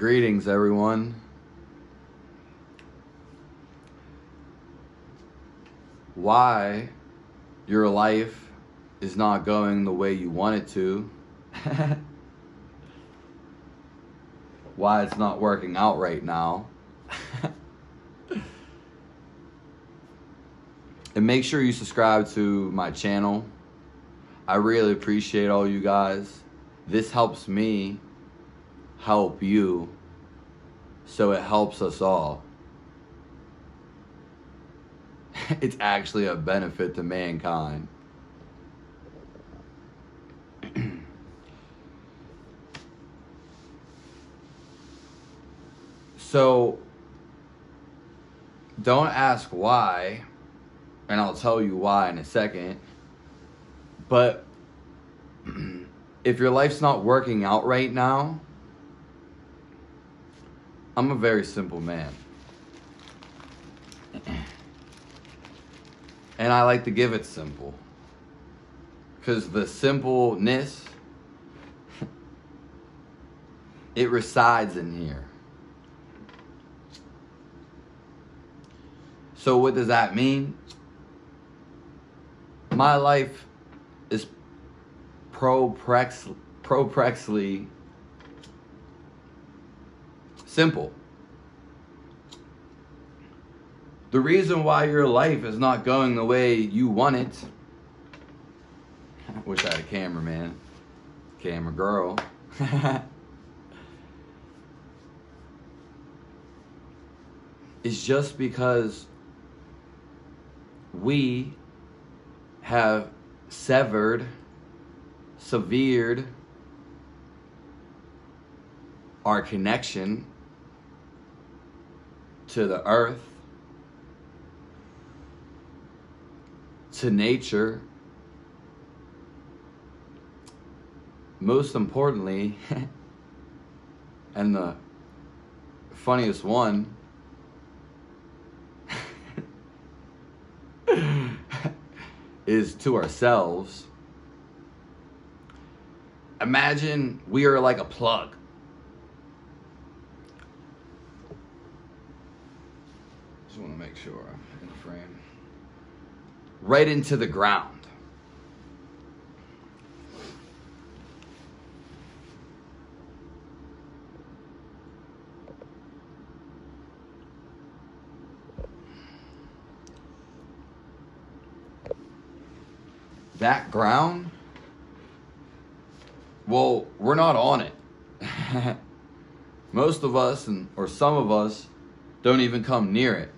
Greetings, everyone. Why your life is not going the way you want it to. Why it's not working out right now. And make sure you subscribe to my channel. I really appreciate all you guys. This helps me help you, so it helps us all. It's actually a benefit to mankind. So, don't ask why, and I'll tell you why in a second. But if your life's not working out right now, I'm a very simple man. And I like to give it simple. Because the simpleness, it resides in here. So what does that mean? My life is pro-prexly simple. The reason why your life is not going the way you want it, I wish I had a cameraman, camera girl, is just because we have severed our connection to the earth, to nature, most importantly, and the funniest one, is to ourselves. Imagine we are like a plug. Just want to make sure I'm in the frame. Right into the ground. That ground, well, we're not on it. Most of us, or some of us, don't even come near it.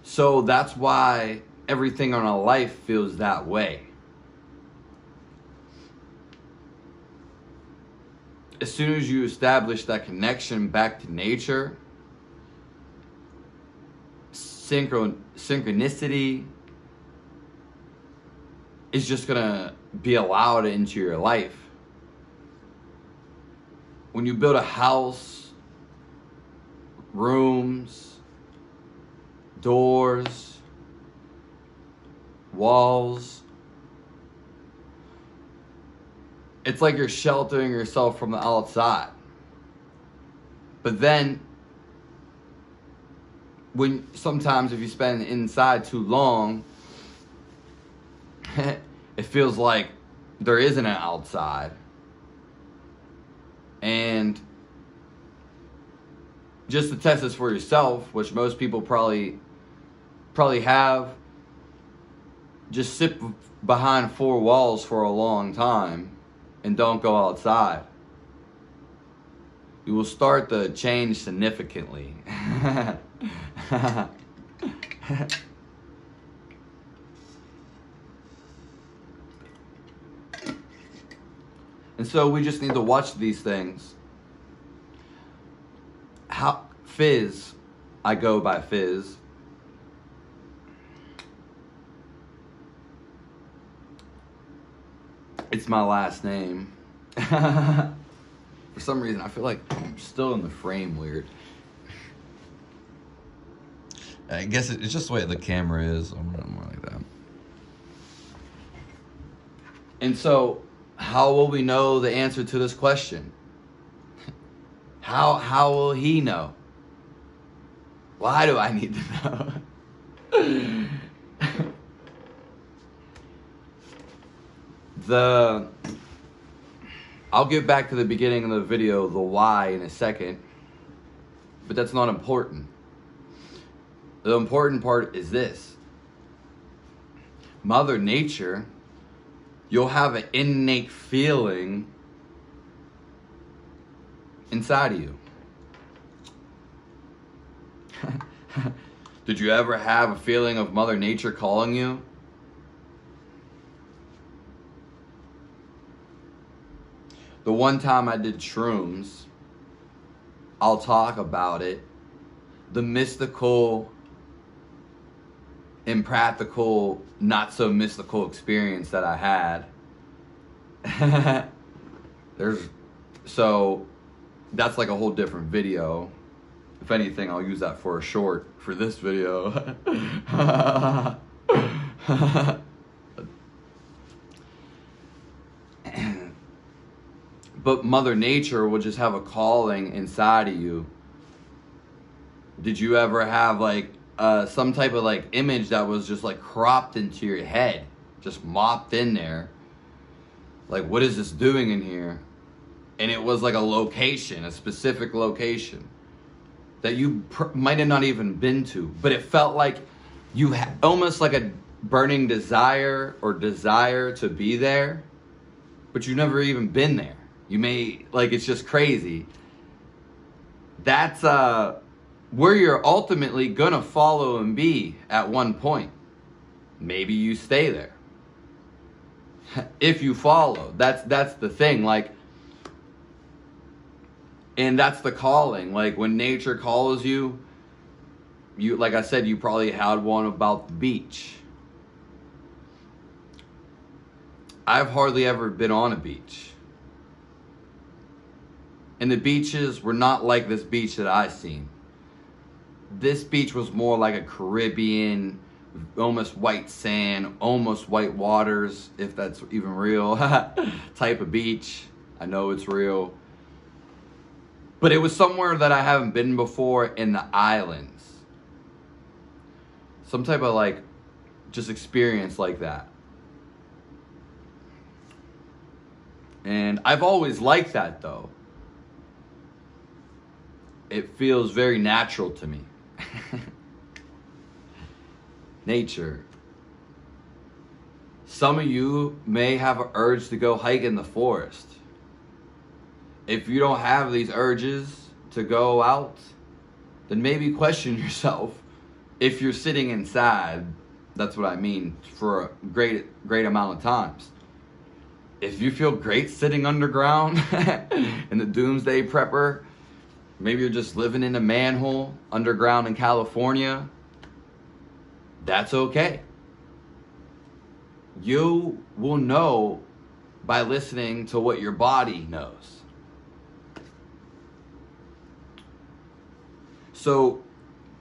So that's why everything in our life feels that way. As soon as you establish that connection back to nature, synchronicity is just gonna be allowed into your life. When you build a house, rooms, doors, walls, it's like you're sheltering yourself from the outside. But then sometimes if you spend inside too long, it feels like there isn't an outside. And just to test this for yourself, which most people probably have, just sit behind four walls for a long time and don't go outside. You will start to change significantly. And so we just need to watch these things. Fizz, I go by Fizz. It's my last name. For some reason, I feel like I'm still in the frame weird. I guess it's just the way the camera is. I'm more like that. And so, how will we know the answer to this question? How will he know? Why do I need to know? I'll get back to the beginning of the video, the why, in a second. But that's not important. The important part is this. Mother Nature, you'll have an innate feeling inside of you. Did you ever have a feeling of Mother Nature calling you? The one time I did shrooms, I'll talk about it. The mystical and practical, not so mystical experience that I had. So that's like a whole different video. If anything, I'll use that for a short for this video. But Mother Nature will just have a calling inside of you. Did you ever have like some type of like image that was just like cropped into your head, just mopped in there? Like, what is this doing in here? And it was like a location, a specific location that you might have not even been to, but it felt like you had almost like a burning desire or desire to be there, but you've never even been there. You may, like, it's just crazy. That's where you're ultimately gonna follow and be at one point. Maybe you stay there. If you follow, that's the thing, like, and that's the calling. Like, when nature calls you, like I said, you probably had one about the beach. I've hardly ever been on a beach. And the beaches were not like this beach that I've seen. This beach was more like a Caribbean, almost white sand, almost white waters, if that's even real, type of beach. I know it's real. But it was somewhere that I haven't been before in the islands. Some type of like, just experience like that. And I've always liked that though. It feels very natural to me. Nature. Some of you may have an urge to go hike in the forest. If you don't have these urges to go out, then maybe question yourself. If you're sitting inside, that's what I mean, for a great amount of times. If you feel great sitting underground in the doomsday prepper, maybe you're just living in a manhole underground in California, that's okay. You will know by listening to what your body knows. So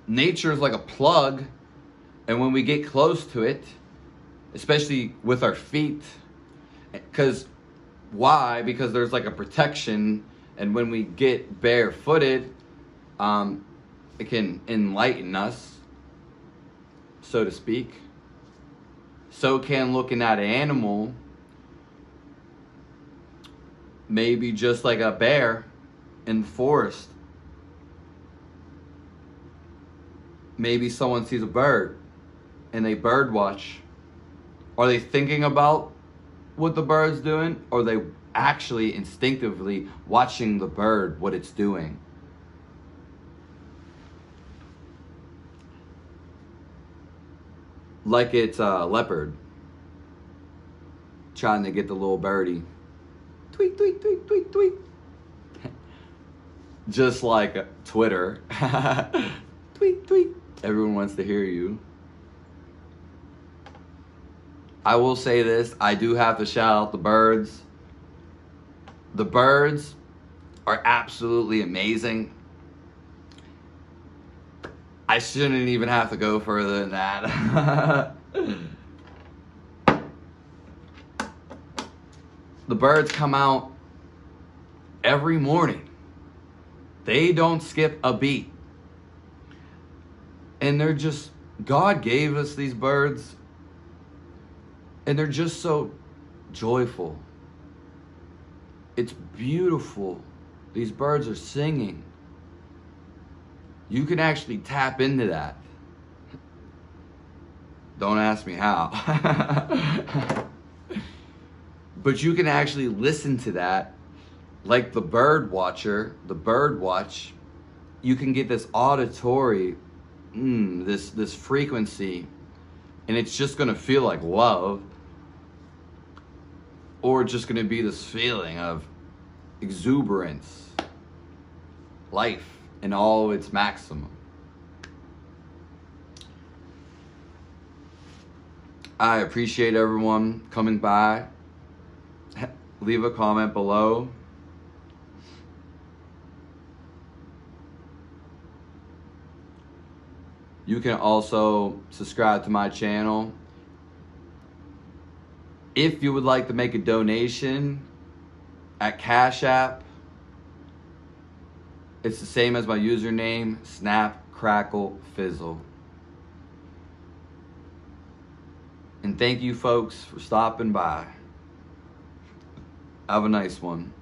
nature is like a plug, and when we get close to it, especially with our feet, why? Because there's like a protection, and when we get barefooted, it can enlighten us, so to speak. So can looking at an animal, maybe just like a bear in the forest. Maybe someone sees a bird and they bird watch. Are they thinking about what the bird's doing? Or are they actually instinctively watching the bird, what it's doing? Like it's a leopard trying to get the little birdie. Tweet, tweet, tweet, tweet, tweet. Just like Twitter. Tweet, tweet. Everyone wants to hear you. I will say this. I do have to shout out the birds. The birds are absolutely amazing. I shouldn't even have to go further than that. The birds come out every morning. They don't skip a beat. And they're just, God gave us these birds, and they're just so joyful. It's beautiful. These birds are singing. You can actually tap into that. Don't ask me how. But you can actually listen to that like the bird watcher, the bird watch. You can get this auditory, this frequency, and it's just gonna feel like love, or just gonna be this feeling of exuberance, life in all its maximum. I appreciate everyone coming by. Leave a comment below. You can also subscribe to my channel. If you would like to make a donation at Cash App, it's the same as my username, Snap, Crackle, Fizzle. And thank you folks for stopping by. Have a nice one.